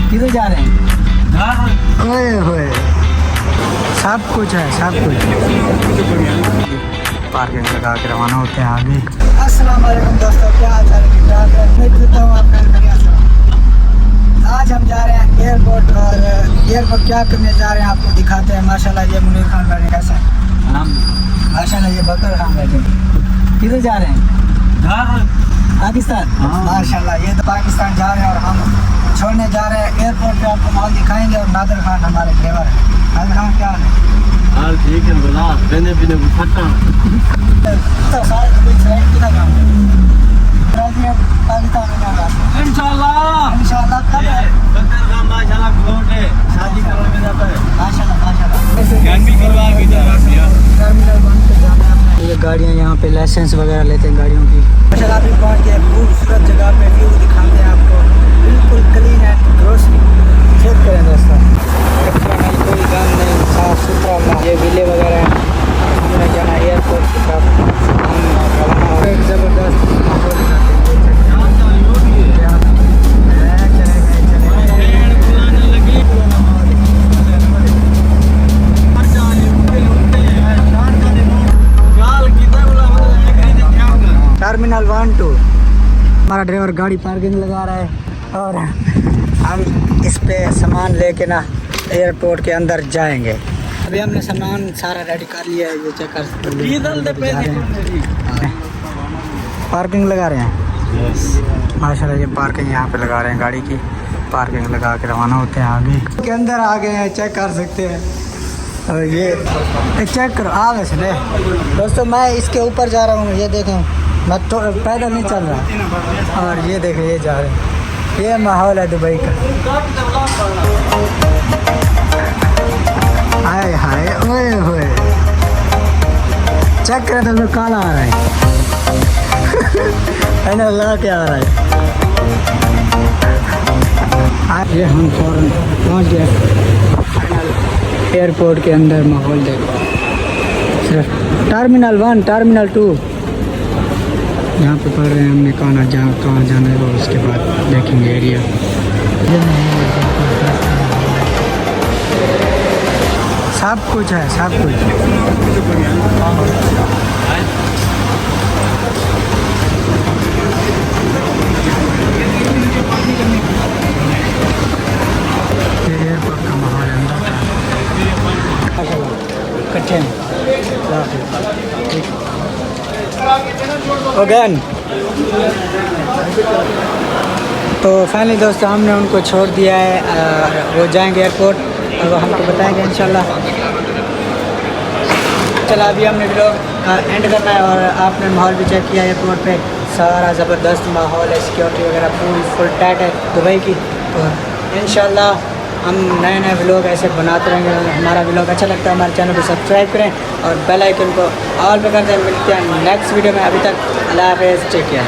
किधर जा रहे हैं? ओए होए, सब कुछ है, सब कुछ। पार्किंग लगा के रवाना होते हैं आगे। अस्सलाम वालेकुम दोस्तों, क्या हाल चाल है? ठीक ठाक है, मैं कहता हूँ आपका बढ़िया से। आज हम जा रहे हैं एयरपोर्ट और एयरपोर्ट क्या करने जा रहे हैं आपको दिखाते हैं। माशाल्लाह ये मुनीर खान बैठे कैसा है, माशाल्लाह ये बकर खान बैठे। किधर जा रहे हैं? पाकिस्तान। माशाल्लाह ये तो पाकिस्तान जा रहे हैं और हम छोड़ने जा रहे हैं एयरपोर्ट पे। आपको माहौल दिखाएंगे और नादिर खान हमारे ड्राइवर है। नादिर खान क्या हाल है? हाल ठीक है, बता देने पीने को खट्टा तो सारे कोई फ्लाइट कितना काम है पाकिस्तान में जाना इंशाल्लाह कब है? बकर का माशाल्लाह फ्लोट है, शादी करने में जाता है माशाल्लाह। गर्मी करवा भी टर्मिनल 1 पे जाना है अपने। ये गाड़ियाँ यहाँ पे लाइसेंस वगैरह लेते हैं गाड़ियों की। माशाल्लाह अभी पहुँच गए खूबसूरत जगह पे। व्यू दिखाते हैं आपको, बिल्कुल क्लीन एंड ग्रोसरी। चेक करें दोस्तों, कोई गंद नहीं, साफ सुथरा। ये विले वगैरह हैं। हमने जाना एयरपोर्ट की तरफ, रवाना हो। एक ज़बरदस्त माहौल दिखाते हैं। टर्मिनल 1 2 हमारा ड्राइवर गाड़ी पार्किंग लगा रहा है और हम इस पे सामान लेके ना एयरपोर्ट के अंदर जाएंगे। अभी हमने सामान सारा रेडी कर लिया है। ये चेक कर सकते हैं, पार्किंग लगा रहे हैं। माशाल्लाह ये पार्किंग यहाँ पे लगा रहे हैं, गाड़ी की पार्किंग लगा के रवाना होते हैं आगे के अंदर आ गए हैं। चेक कर सकते हैं और ये चेक करो आ वैसे नहीं दोस्तों, मैं इसके ऊपर जा रहा हूँ। ये देखें, मैं तो पैदल नहीं चल रहा। और ये देखें ये जा रहे हैं। ये माहौल है दुबई का। हाय हाय ओए होए, चेक करें तो काला आ रहा है है ना, ला के आ रहा है। ये हम फौरन पहुँच गए एयरपोर्ट के अंदर। माहौल देखो सिर्फ टर्मिनल 1 टर्मिनल 2 यहाँ पे पढ़ रहे हैं। हमने कहाँ जाना है और उसके बाद देखेंगे एरिया। सब कुछ है, सब कुछ। एयरपोर्ट का माहौल अंदर कठिन अगेन। तो फाइनली दोस्तों हमने उनको छोड़ दिया है, वो जाएंगे एयरपोर्ट और वो हमको बताएंगे इंशाल्लाह। चला अभी हमने व्लॉग एंड करना है और आपने माहौल भी चेक किया एयरपोर्ट पे। सारा ज़बरदस्त माहौल है, सिक्योरिटी वगैरह पूरी फुल टाइट है दुबई की। तो इंशाल्लाह हम नए नए व्लॉग ऐसे बनाते रहेंगे। हमारा व्लॉग अच्छा लगता है हमारे चैनल को सब्सक्राइब करें और बेल आइकन को ऑल पे कर दें। मिलते हैं नेक्स्ट वीडियो में। अभी तक अल्लाह हाफ़िज़, टेक केयर।